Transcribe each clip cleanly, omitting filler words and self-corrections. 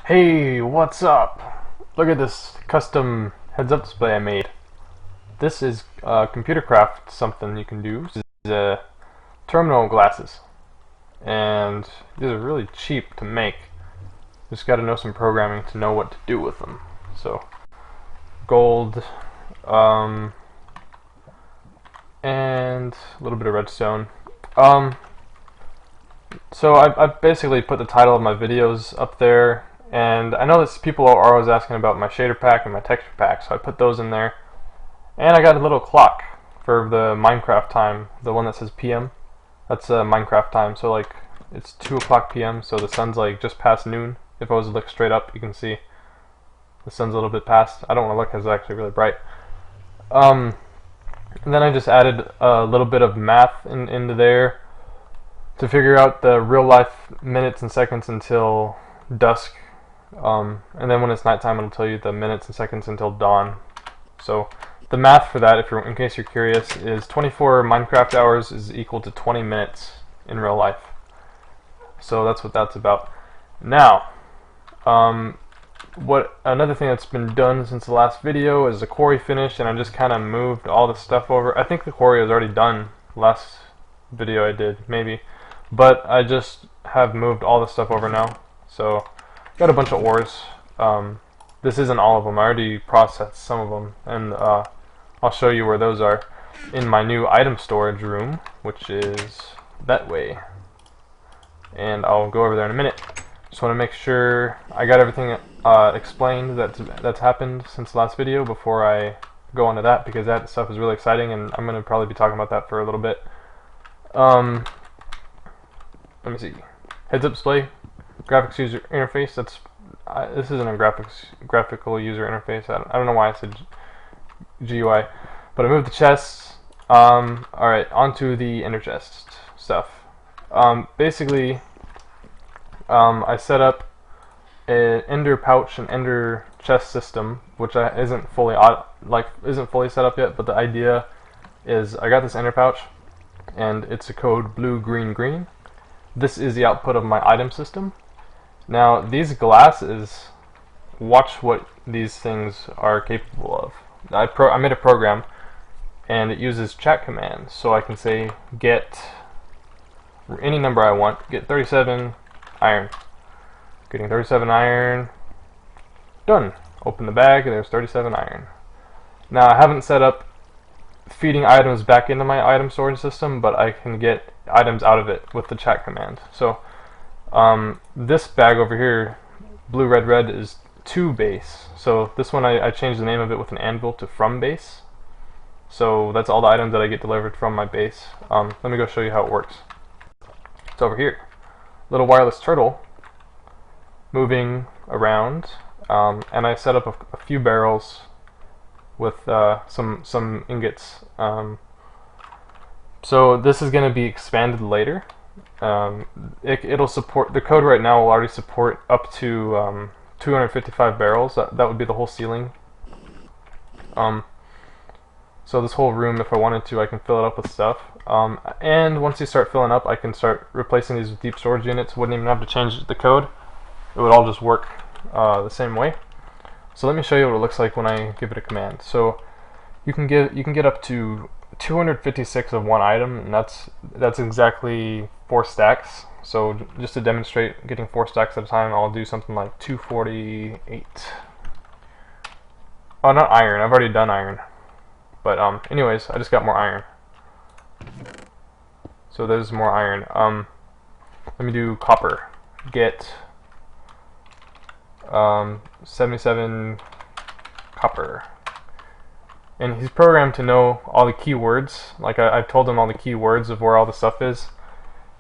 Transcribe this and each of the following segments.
Hey, what's up? Look at this custom heads-up display I made. This is computer craft something you can do. This is terminal glasses, and these are really cheap to make. Just got to know some programming to know what to do with them. So, gold, and a little bit of redstone. So I've basically put the title of my videos up there. And I know that people are always asking about my shader pack and my texture pack, so I put those in there. And I got a little clock for the Minecraft time, the one that says PM. That's Minecraft time, so like it's 2 o'clock PM, so the sun's like just past noon. If I was to look straight up, you can see the sun's a little bit past. I don't want to look because it's actually really bright. And then I just added a little bit of math into there to figure out the real life minutes and seconds until dusk. And then when it's nighttime, it'll tell you the minutes and seconds until dawn. So the math for that, in case you're curious, is 24 Minecraft hours is equal to 20 minutes in real life. So that's what that's about. Now, another thing that's been done since the last video is the quarry finished, and I just kind of moved all the stuff over. I think the quarry was already done last video I did, maybe, but I just have moved all the stuff over now. So got a bunch of ores. This isn't all of them. I already processed some of them, and I'll show you where those are in my new item storage room, which is that way. And I'll go over there in a minute. Just want to make sure I got everything explained that's happened since the last video before I go on to that, because that stuff is really exciting, and I'm going to probably be talking about that for a little bit. Let me see. Heads-up display. Graphics user interface. This isn't a graphical user interface. I don't know why I said GUI, but I moved the chests. Alright, onto the ender chest stuff. Basically, I set up an ender pouch and ender chest system, which isn't fully set up yet. But the idea is, I got this ender pouch, and it's a code blue, green, green. This is the output of my item system. Now, these glasses, watch what these things are capable of. I made a program, and it uses chat commands, so I can say get any number I want, get 37 iron. Getting 37 iron, done. Open the bag, and there's 37 iron. Now, I haven't set up feeding items back into my item storage system, but I can get items out of it with the chat command. So, this bag over here, blue, red, red, is to base. So this one I changed the name of it with an anvil to from base. So that's all the items that I get delivered from my base. Let me go show you how it works. It's over here. Little wireless turtle moving around, and I set up a few barrels with some ingots. So this is going to be expanded later. It'll support, the code right now will already support up to 255 barrels. That would be the whole ceiling. So this whole room, if I wanted to, I can fill it up with stuff. And once you start filling up, I can start replacing these with deep storage units. Wouldn't even have to change the code. It would all just work the same way. So let me show you what it looks like when I give it a command. So you can get up to 256 of one item, and that's exactly 4 stacks. So just to demonstrate getting 4 stacks at a time, I'll do something like 248. Oh, not iron. I've already done iron. But anyways, I just got more iron. So there's more iron. Let me do copper. Get 77 copper. And he's programmed to know all the keywords. Like I've told him all the keywords of where all the stuff is,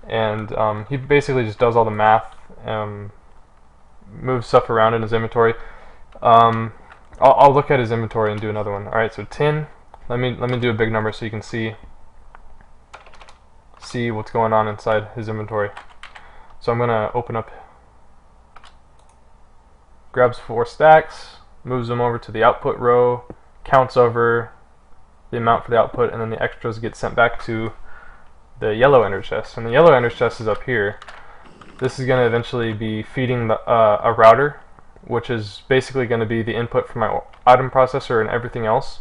and he basically just does all the math, moves stuff around in his inventory. I'll look at his inventory and do another one. All right, so tin. Let me do a big number so you can see what's going on inside his inventory. So I'm gonna open up. Grabs 4 stacks, moves them over to the output row, counts over the amount for the output, and then the extras get sent back to the yellow ender chest. And the yellow ender chest is up here. This is going to eventually be feeding a router which is basically going to be the input for my item processor and everything else.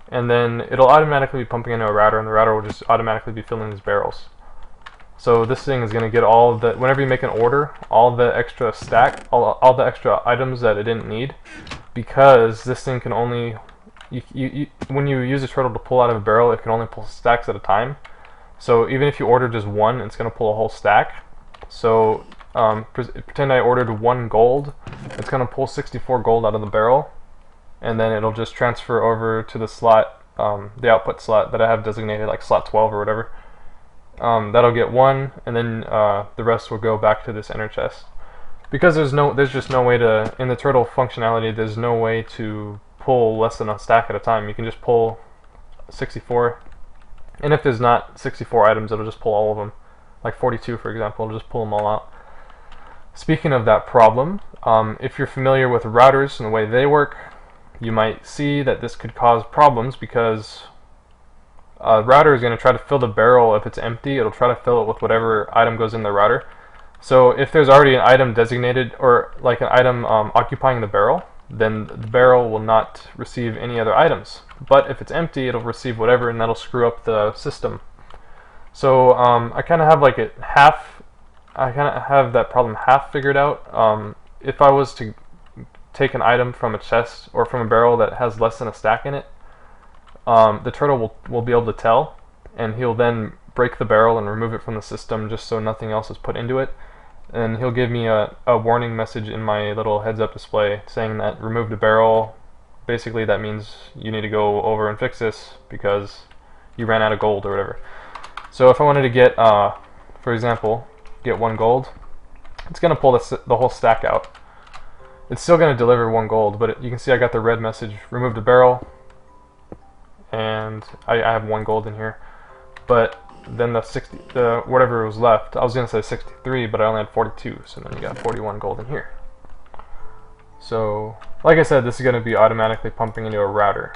And then it'll automatically be pumping into a router, and the router will just automatically be filling these barrels. So this thing is going to get all the, whenever you make an order, all the extra stack, all the extra items that it didn't need, because this thing can only, when you use a turtle to pull out of a barrel, it can only pull stacks at a time. So even if you order just one, it's going to pull a whole stack. So pretend I ordered 1 gold, it's going to pull 64 gold out of the barrel, and then it'll just transfer over to the slot, the output slot that I have designated, like slot 12 or whatever. That'll get 1, and then the rest will go back to this inner chest. Because there's just no way to, in the turtle functionality, there's no way to pull less than a stack at a time. You can just pull 64, and if there's not 64 items, it'll just pull all of them. Like 42, for example, it'll just pull them all out. Speaking of that problem, if you're familiar with routers and the way they work, you might see that this could cause problems because a router is going to try to fill the barrel. If it's empty, it'll try to fill it with whatever item goes in the router. So if there's already an item designated, or like an item occupying the barrel, then the barrel will not receive any other items. But if it's empty, it'll receive whatever, and that'll screw up the system. So I kind of have like it half. I kind of have that problem half figured out. If I was to take an item from a chest or from a barrel that has less than a stack in it, the turtle will be able to tell, and he'll then break the barrel and remove it from the system just so nothing else is put into it. And he'll give me a warning message in my little heads-up display saying that removed a barrel. Basically that means you need to go over and fix this because you ran out of gold or whatever. So if I wanted to get, for example, get 1 gold, it's going to pull the whole stack out. It's still going to deliver 1 gold, but you can see I got the red message, removed a barrel, and I have 1 gold in here. But then the whatever was left, I was going to say 63, but I only had 42, so then you got 41 gold in here. So, like I said, this is going to be automatically pumping into a router,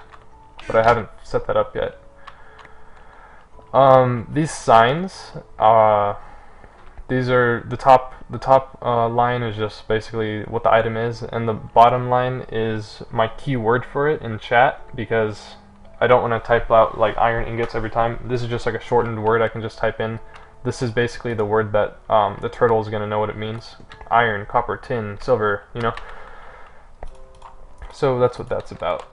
but I haven't set that up yet. These signs, these are the top line is just basically what the item is, and the bottom line is my keyword for it in chat, because I don't want to type out like iron ingots every time. This is just like a shortened word I can just type in. This is basically the word that the turtle is going to know what it means. Iron, copper, tin, silver, you know. So that's what that's about.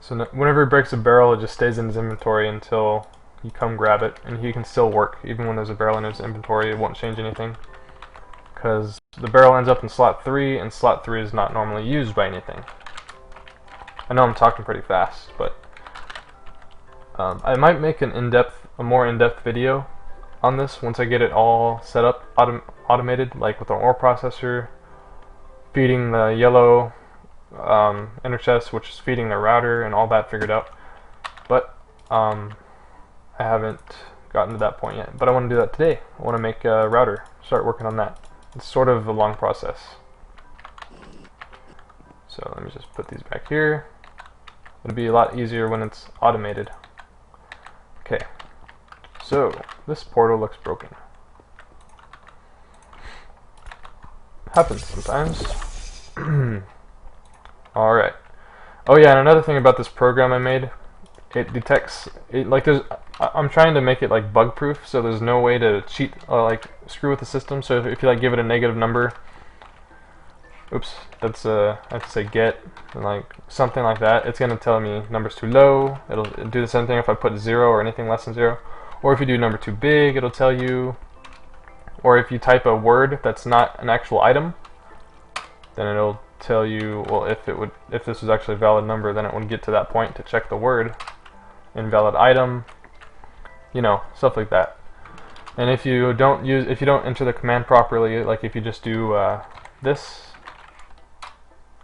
So whenever he breaks a barrel, it just stays in his inventory until you come grab it, and he can still work. Even when there's a barrel in his inventory, it won't change anything, because the barrel ends up in slot 3, and slot 3 is not normally used by anything. I know I'm talking pretty fast, but I might make a more in-depth video on this once I get it all set up, automated, like with an ore processor, feeding the yellow inner chest, which is feeding the router, and all that figured out. But I haven't gotten to that point yet. But I want to do that today. I want to make a router, start working on that. It's sort of a long process. So let me just put these back here. It'll be a lot easier when it's automated. Okay, so this portal looks broken. Happens sometimes. Alright. Oh yeah, and another thing about this program I made, it detects, I'm trying to make it like bug proof, so there's no way to cheat, like screw with the system. So if you like give it a negative number, oops, that's I have to say get, and like something like that, it's gonna tell me number's too low. It'll do the same thing if I put 0 or anything less than 0. Or if you do number too big, it'll tell you. Or if you type a word that's not an actual item, then it'll tell you, well, if this was actually a valid number, then it would get to that point to check the word. Invalid item, you know, stuff like that. And if you don't enter the command properly, like if you just do this,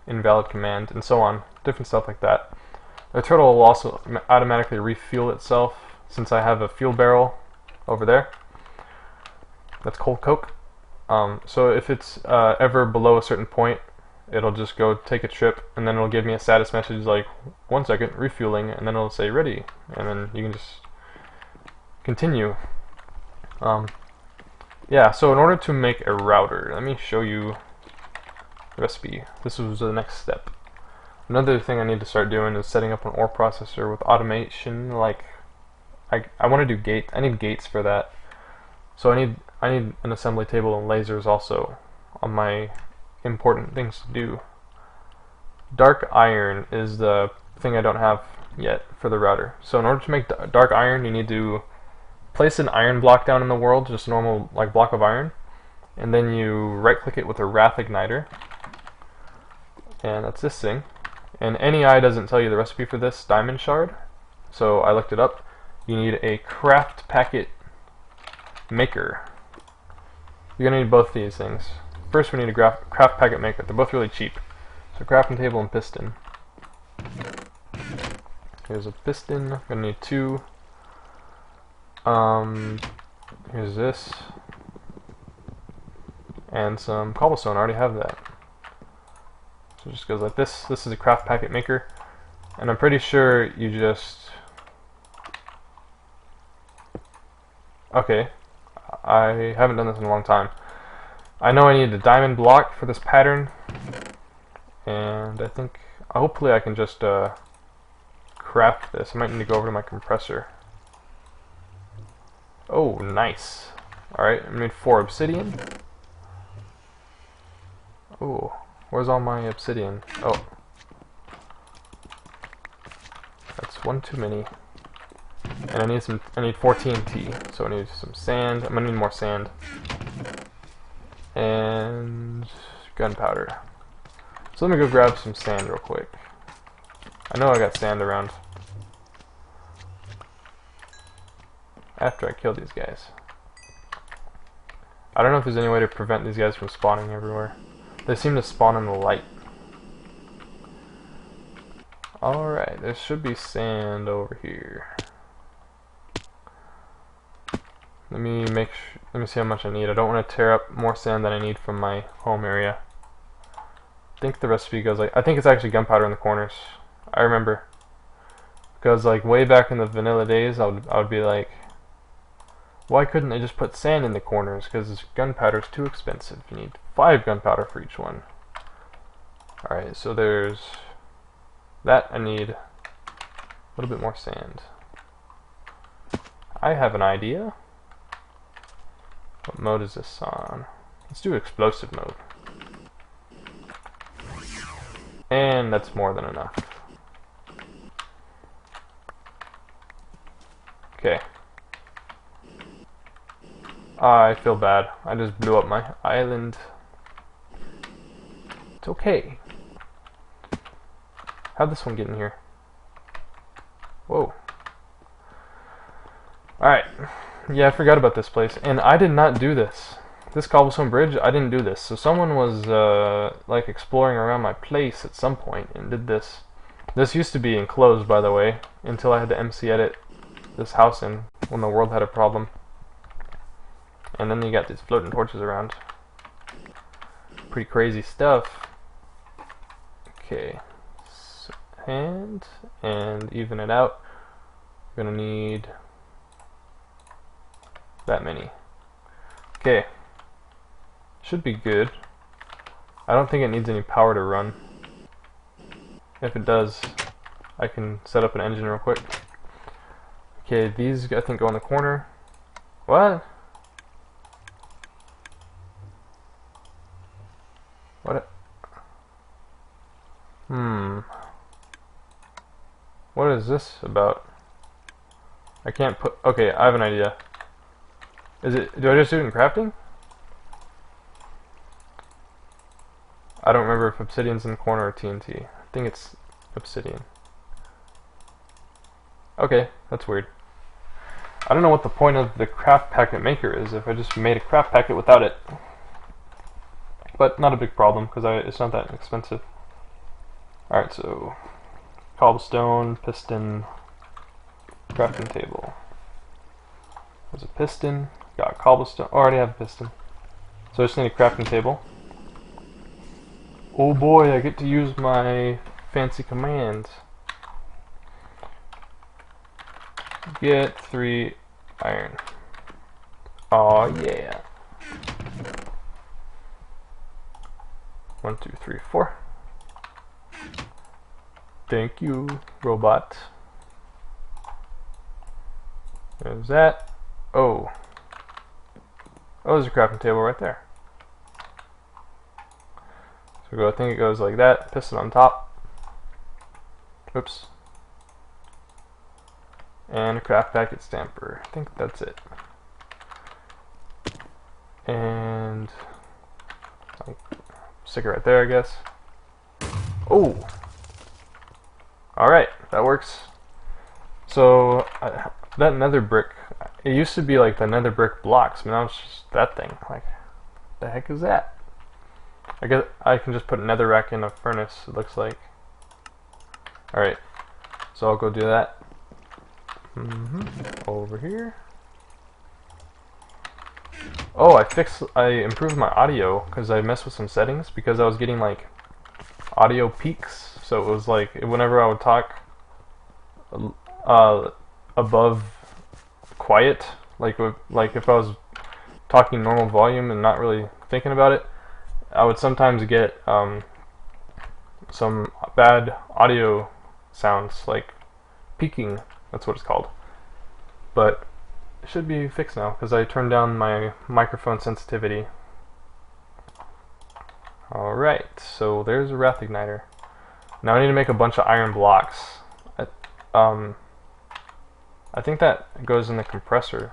invalid command, and so on, different stuff like that, the turtle will also automatically refuel itself, since I have a fuel barrel over there. That's cold coke. So if it's ever below a certain point, it'll just go take a trip, and then it'll give me a status message like 1 second, refueling, and then it'll say ready, and then you can just continue. Yeah, so in order to make a router, let me show you recipe. This was the next step. Another thing I need to start doing is setting up an ore processor with automation. Like, I want to do gates. I need gates for that. So I need an assembly table and lasers also on my important things to do. Dark iron is the thing I don't have yet for the router. So in order to make dark iron, you need to place an iron block down in the world, just a normal like block of iron, and then you right click it with a wrath igniter, and that's this thing. And NEI doesn't tell you the recipe for this diamond shard, so I looked it up. You need a craft packet maker. You're gonna need both these things. First we need a craft packet maker. They're both really cheap. So crafting table and piston. Here's a piston. I'm gonna need 2. Here's this. And some cobblestone. I already have that. So it just goes like this. This is a craft packet maker. And I'm pretty sure you just... Okay. I haven't done this in a long time. I know I need a diamond block for this pattern. And I think... hopefully I can just craft this. I might need to go over to my compressor. Oh, nice. Alright, I need 4 obsidian. Oh, where's all my obsidian? Oh. That's one too many. And I need 4 TNT, so I need some sand. I'm gonna need more sand. And gunpowder. So let me go grab some sand real quick. I know I got sand around. After I kill these guys. I don't know if there's any way to prevent these guys from spawning everywhere. They seem to spawn in the light. Alright, there should be sand over here. Let me see how much I need. I don't want to tear up more sand than I need from my home area. I think the recipe goes like... I think it's actually gunpowder in the corners. I remember. Because like way back in the vanilla days, I would be like, why couldn't they just put sand in the corners? Because gunpowder is too expensive. You need 5 gunpowder for each one. Alright, so there's that. I need a little bit more sand. I have an idea. What mode is this on? Let's do explosive mode. And that's more than enough. Okay. I feel bad. I just blew up my island. It's okay. How'd this one get in here? Whoa. Alright. Yeah, I forgot about this place. And I did not do this. This cobblestone bridge, I didn't do this. So someone was like exploring around my place at some point and did this. This used to be enclosed, by the way, until I had to MC edit this house in when the world had a problem. And then you got these floating torches around. Pretty crazy stuff. Okay. And even it out. We're gonna need that many. Okay. Should be good. I don't think it needs any power to run. If it does, I can set up an engine real quick. Okay, these I think go in the corner. What? What? What is this about? I can't put... Okay, I have an idea. Is it... Do I just do it in crafting? I don't remember if obsidian's in the corner or TNT. I think it's obsidian. Okay, that's weird. I don't know what the point of the craft packet maker is if I just made a craft packet without it. But not a big problem because it's not that expensive. Alright, so cobblestone, piston, crafting table. There's a piston, got cobblestone. Oh, I already have a piston. So I just need a crafting table. Oh boy, I get to use my fancy commands. Get 3 iron. Oh yeah. 1, 2, 3, 4. Thank you, robot. There's that. Oh. Oh, there's a crafting table right there. So I think it goes like that. Piston on top. Oops. And a craft packet stamper. I think that's it. And I'll stick it right there, I guess. Oh! Alright, that works. So, that nether brick, it used to be like the nether brick blocks, but now it's just that thing. Like, what the heck is that? I guess I can just put a nether rack in a furnace, it looks like. Alright, so I'll go do that. Over here. Oh, I improved my audio because I messed with some settings because I was getting like audio peaks. So it was like whenever I would talk above quiet, like if I was talking normal volume and not really thinking about it, I would sometimes get some bad audio sounds, like peaking. That's what it's called. But it should be fixed now because I turned down my microphone sensitivity. Alright, so there's a wrath igniter. Now I need to make a bunch of iron blocks. I think that goes in the compressor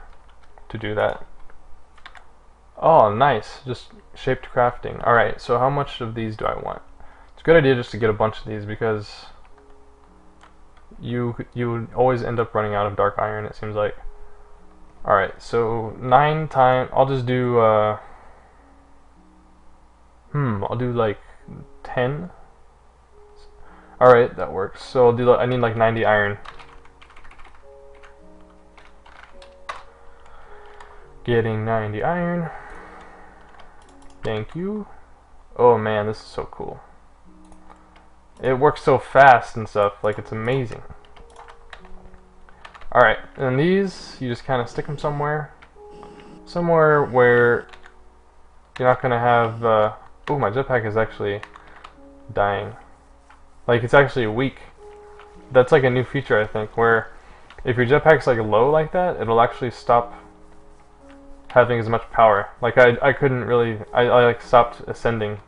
to do that. Oh, nice. Just shaped crafting. Alright, so how much of these do I want? It's a good idea just to get a bunch of these because you would always end up running out of dark iron, it seems like. Alright, so 9 times, I'll just do, I'll do like 10. Alright, that works. So I'll do, I need like 90 iron. Getting 90 iron. Thank you. Oh man, this is so cool. It works so fast and stuff, like it's amazing. Alright, and these, you just kind of stick them somewhere where you're not going to have, oh, my jetpack is actually dying. Like, it's actually weak. That's like a new feature, I think, where if your jetpack's like low like that, it'll actually stop having as much power. Like, I couldn't really, I like stopped ascending.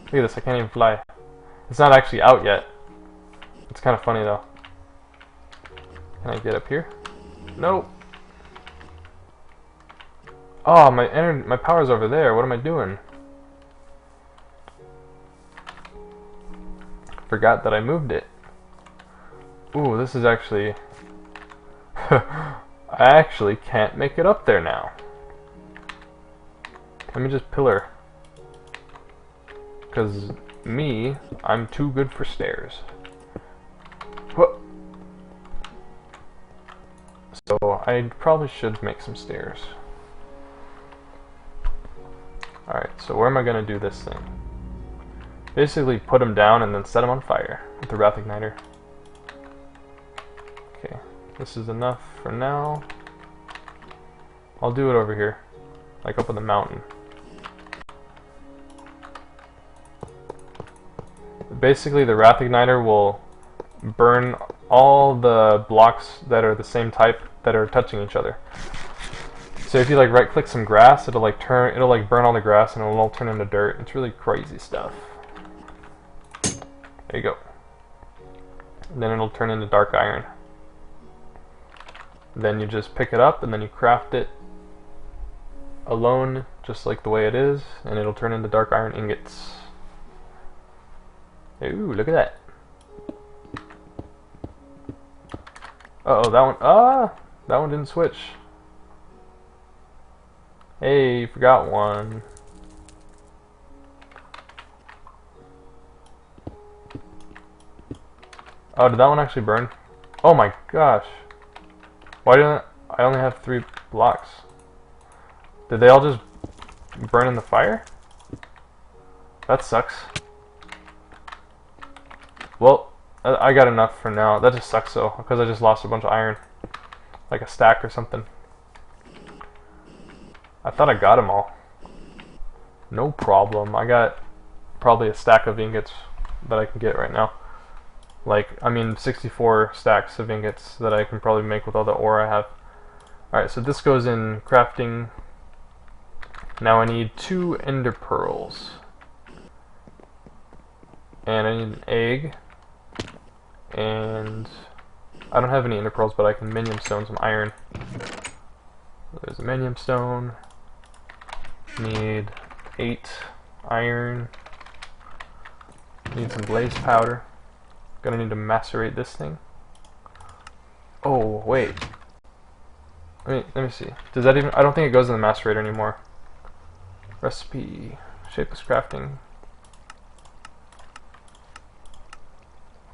Look at this, I can't even fly. It's not actually out yet. It's kind of funny though. Can I get up here? Nope. Oh, my power's over there. What am I doing? Forgot that I moved it. Ooh, this is actually... I actually can't make it up there now. Let me just pillar. Because I'm too good for stairs. What? So I probably should make some stairs. Alright, so where am I going to do this thing? Basically put them down and then set them on fire with the wrath igniter. Okay, this is enough for now. I'll do it over here, like up on the mountain. Basically the wrath igniter will burn all the blocks that are the same type that are touching each other. So if you like right click some grass, it'll like burn all the grass and it'll all turn into dirt. It's really crazy stuff. There you go. And then it'll turn into dark iron. Then you just pick it up and then you craft it alone, just like the way it is, and it'll turn into dark iron ingots. Ooh, look at that. Uh-oh, that one didn't switch. Hey, forgot one. Oh, did that one actually burn? Oh my gosh. Why didn't I only have 3 blocks? Did they all just burn in the fire? That sucks. Well, I got enough for now. That just sucks though, because I just lost a bunch of iron. Like a stack or something. I thought I got them all. No problem. I got probably a stack of ingots that I can get right now. Like, I mean 64 stacks of ingots that I can probably make with all the ore I have. Alright, so this goes in crafting. Now I need 2 ender pearls. And I need an egg. And I don't have any ender pearls, but I can minium stone some iron. There's a minium stone. Need 8 iron. Need some blaze powder. Gonna need to macerate this thing. Oh, wait. Let me see. Does that even... I don't think it goes in the macerator anymore. Recipe. Shapeless crafting.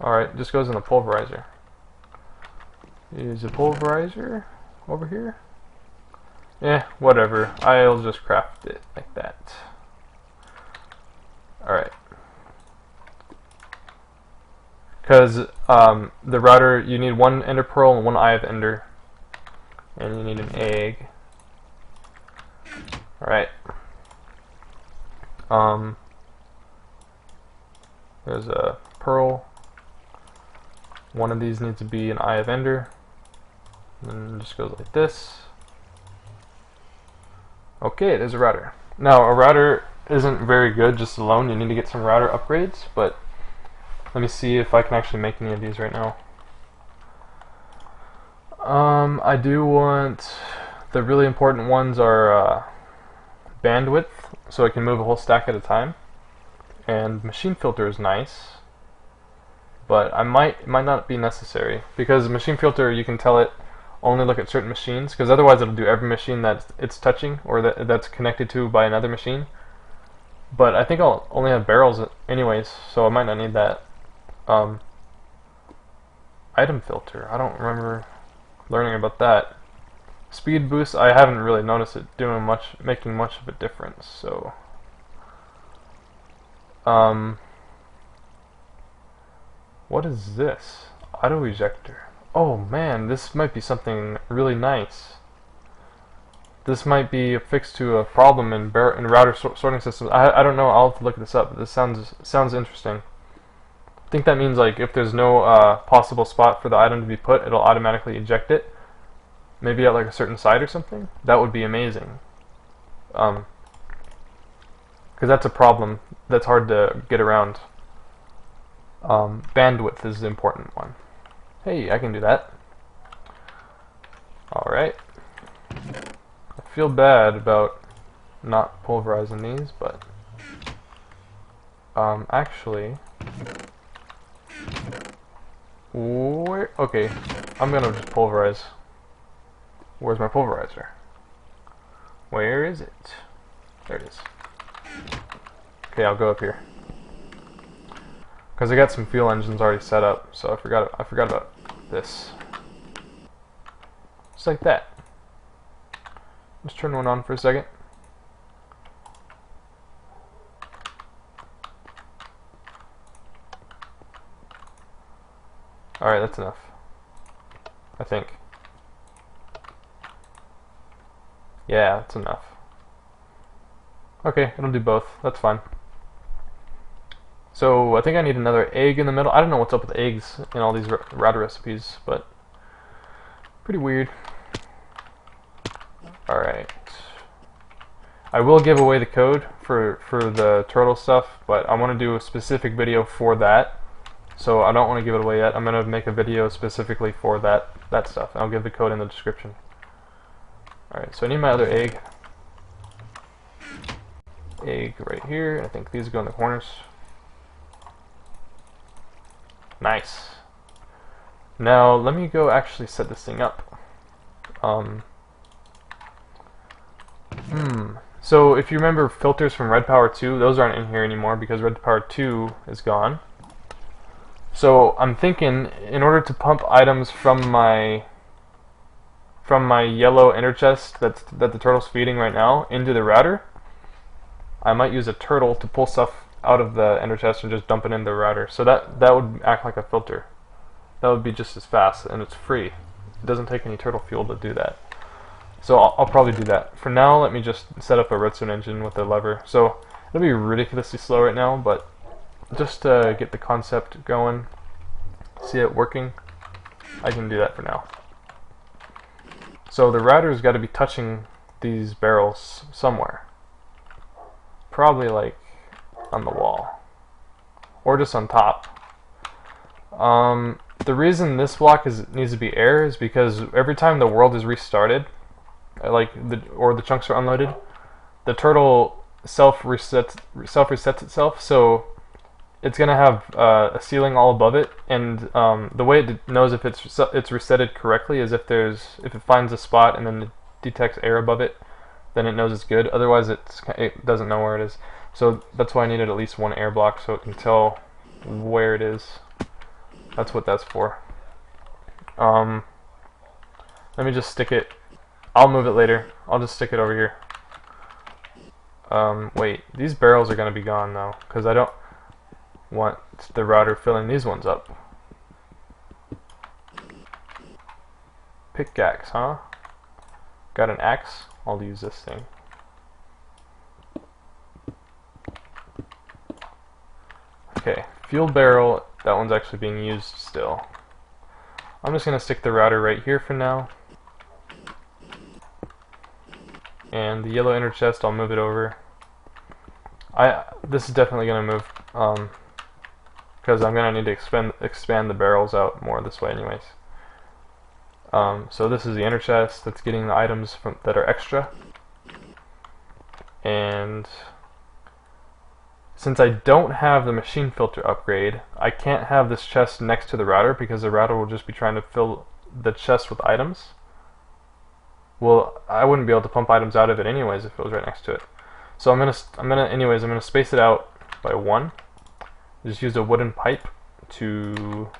Alright, just goes in the pulverizer. Is a pulverizer over here? Eh, whatever. I'll just craft it like that. Alright. Because the router, you need 1 ender pearl and 1 eye of ender. And you need an egg. Alright. There's a pearl. One of these needs to be an eye of ender. And it just goes like this. Okay, there's a router. Now, a router isn't very good just alone. You need to get some router upgrades, but let me see if I can actually make any of these right now. I do want... The really important ones are bandwidth, so I can move a whole stack at a time. And machine filter is nice, but it might not be necessary, because machine filter, you can tell it only look at certain machines, because otherwise it'll do every machine that it's touching or that's connected to by another machine. But I think I'll only have barrels anyways, so I might not need that. Item filter, I don't remember learning about that. Speed boost, I haven't really noticed it making much of a difference, so what is this? Auto ejector. Oh man, this might be something really nice. This might be a fix to a problem in router sorting systems. I don't know, I'll have to look this up. This sounds interesting. I think that means like if there's no possible spot for the item to be put, it'll automatically eject it. Maybe at like a certain side or something. That would be amazing. Because that's a problem that's hard to get around. Bandwidth is the important one. Hey, I can do that. Alright. I feel bad about not pulverizing these, but actually, okay, I'm gonna just pulverize. Where's my pulverizer? Where is it? There it is. Okay, I'll go up here. Because I got some fuel engines already set up, so I forgot about this. Just like that. Let's turn one on for a second. Alright, that's enough. I think. Yeah, that's enough. Okay, it'll do both. That's fine. So I think I need another egg in the middle. I don't know what's up with eggs in all these router recipes, but pretty weird. Alright. I will give away the code for the turtle stuff, but I want to do a specific video for that. So I don't want to give it away yet. I'm going to make a video specifically for that stuff. I'll give the code in the description. Alright, so I need my other egg. Egg right here. I think these go in the corners. Nice. Now let me go actually set this thing up. So if you remember filters from Red Power 2, those aren't in here anymore because Red Power 2 is gone. So I'm thinking, in order to pump items from my yellow ender chest that the turtle's feeding right now into the router, I might use a turtle to pull stuff out of the ender chest and just dump it in the router. So that would act like a filter. That would be just as fast, and it's free. It doesn't take any turtle fuel to do that. So I'll probably do that. For now, let me just set up a redstone engine with a lever. So It'll be ridiculously slow right now, but just to get the concept going, see it working, I can do that for now. So the router's got to be touching these barrels somewhere. Probably like on the wall. Or just on top. The reason this block needs to be air is because every time the world is restarted, or the chunks are unloaded, the turtle self-resets itself, so it's gonna have a ceiling all above it, and the way it knows if it's resetted correctly is if it finds a spot and then it detects air above it, then it knows it's good. Otherwise, it doesn't know where it is. So that's why I needed at least one air block so it can tell where it is. That's what that's for. Let me just stick it. I'll move it later. I'll just stick it over here. Wait, these barrels are going to be gone now because I don't want the router filling these ones up. Pickaxe, huh? Got an axe? I'll use this thing. Okay, fuel barrel, that one's actually being used still. I'm just going to stick the router right here for now. And the yellow inner chest, I'll move it over. This is definitely going to move, because I'm going to need to expand the barrels out more this way anyways. So this is the inner chest that's getting the items that are extra. And since I don't have the machine filter upgrade, I can't have this chest next to the router because the router will just be trying to fill the chest with items. Well, I wouldn't be able to pump items out of it anyways if it was right next to it. So I'm gonna space it out by 1. Just use a wooden pipe to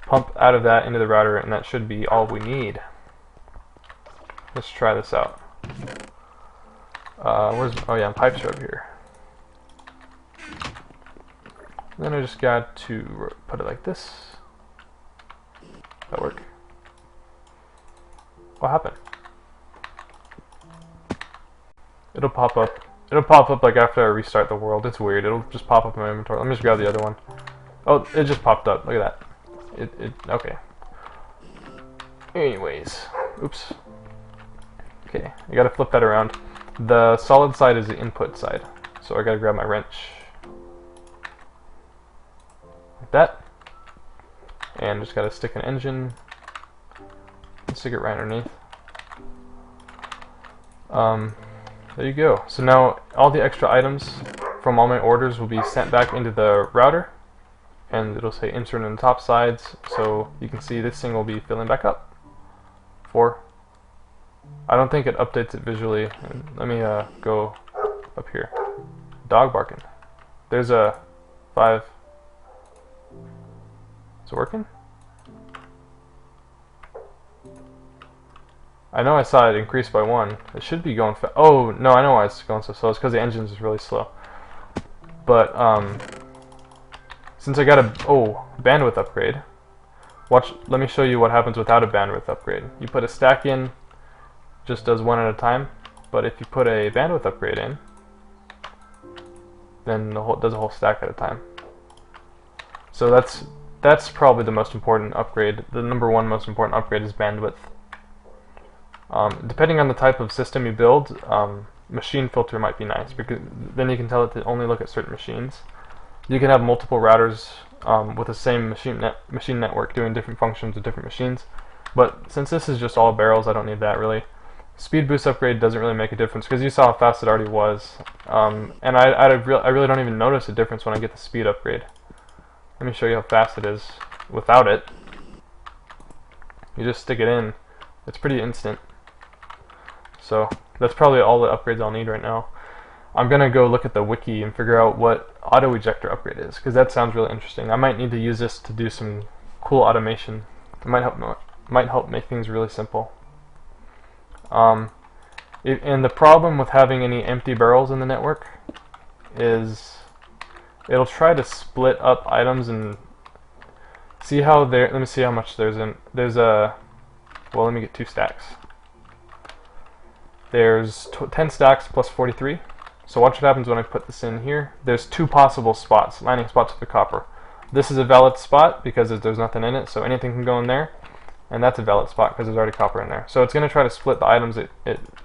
pump out of that into the router, and that should be all we need. Let's try this out. Oh yeah, pipes are over here. Then I just got to put it like this. That work? What happened? It'll pop up. It'll pop up like after I restart the world. It's weird. It'll just pop up in my inventory. Let me just grab the other one. Oh, it just popped up. Look at that. Okay. Anyways. Oops. Okay, I gotta flip that around. The solid side is the input side. So I gotta grab my wrench. Like that. And just gotta stick an engine. And stick it right underneath. There you go. So now all the extra items from all my orders will be sent back into the router, and it'll say insert in the top sides, so you can see this thing will be filling back up. 4. I don't think it updates it visually. Let me go up here. Dog barking. There's a 5. Is it working? I know I saw it increase by 1. It should be going fast. Oh, no, I know why it's going so slow. It's because the engine is really slow. But, since I got a bandwidth upgrade, let me show you what happens without a bandwidth upgrade. You put a stack in, just does 1 at a time. But if you put a bandwidth upgrade in, then does a whole stack at a time. So that's probably the most important upgrade. The #1 most important upgrade is bandwidth. Depending on the type of system you build, machine filter might be nice because then you can tell it to only look at certain machines. You can have multiple routers with the same machine network doing different functions with different machines. But since this is just all barrels, I don't need that really. Speed boost upgrade doesn't really make a difference because you saw how fast it already was. And I really don't even notice a difference when I get the speed upgrade. Let me show you how fast it is without it. You just stick it in. It's pretty instant. So that's probably all the upgrades I'll need right now. I'm gonna go look at the wiki and figure out what auto ejector upgrade is because that sounds really interesting. I might need to use this to do some cool automation. It might help make things really simple. And the problem with having any empty barrels in the network is it'll try to split up items and see how let me see how much there's in. Well, let me get 2 stacks. There's 10 stacks plus 43, So watch what happens when I put this in here. There's two possible spots, landing spots for the copper. This is a valid spot because there's nothing in it, so anything can go in there. And that's a valid spot because there's already copper in there. So it's going to try to split the items it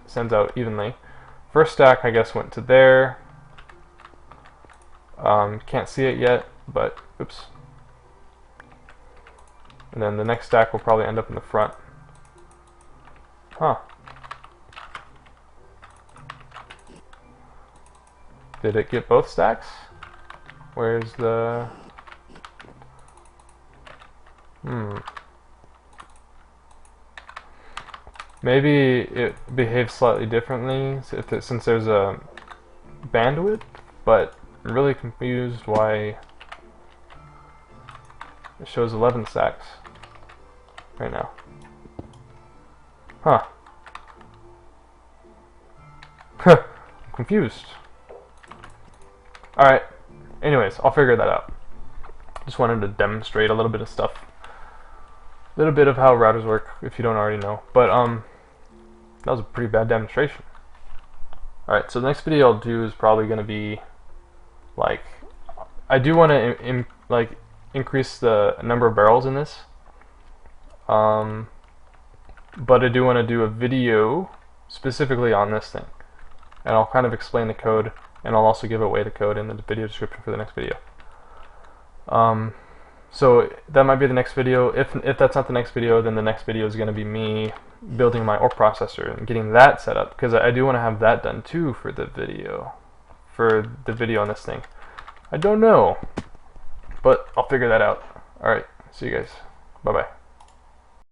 sends out evenly. First stack, I guess, went to there. Can't see it yet, but oops. And then the next stack will probably end up in the front. Huh. Did it get both stacks? Where's the... Maybe it behaves slightly differently since there's a bandwidth, but I'm really confused why it shows 11 stacks right now. Huh. I'm confused. Alright, anyways, I'll figure that out. Just wanted to demonstrate a little bit of stuff. A little bit of how routers work, if you don't already know. But, that was a pretty bad demonstration. Alright, so the next video I'll do is probably going to be, like, I do want to, increase the number of barrels in this. But I do want to do a video specifically on this thing. And I'll kind of explain the code, and I'll also give away the code in the video description for the next video. So that might be the next video. If that's not the next video, then the next video is going to be me building my OR processor and getting that set up, because I do want to have that done too for the video on this thing. I don't know, but I'll figure that out. Alright, see you guys. Bye bye.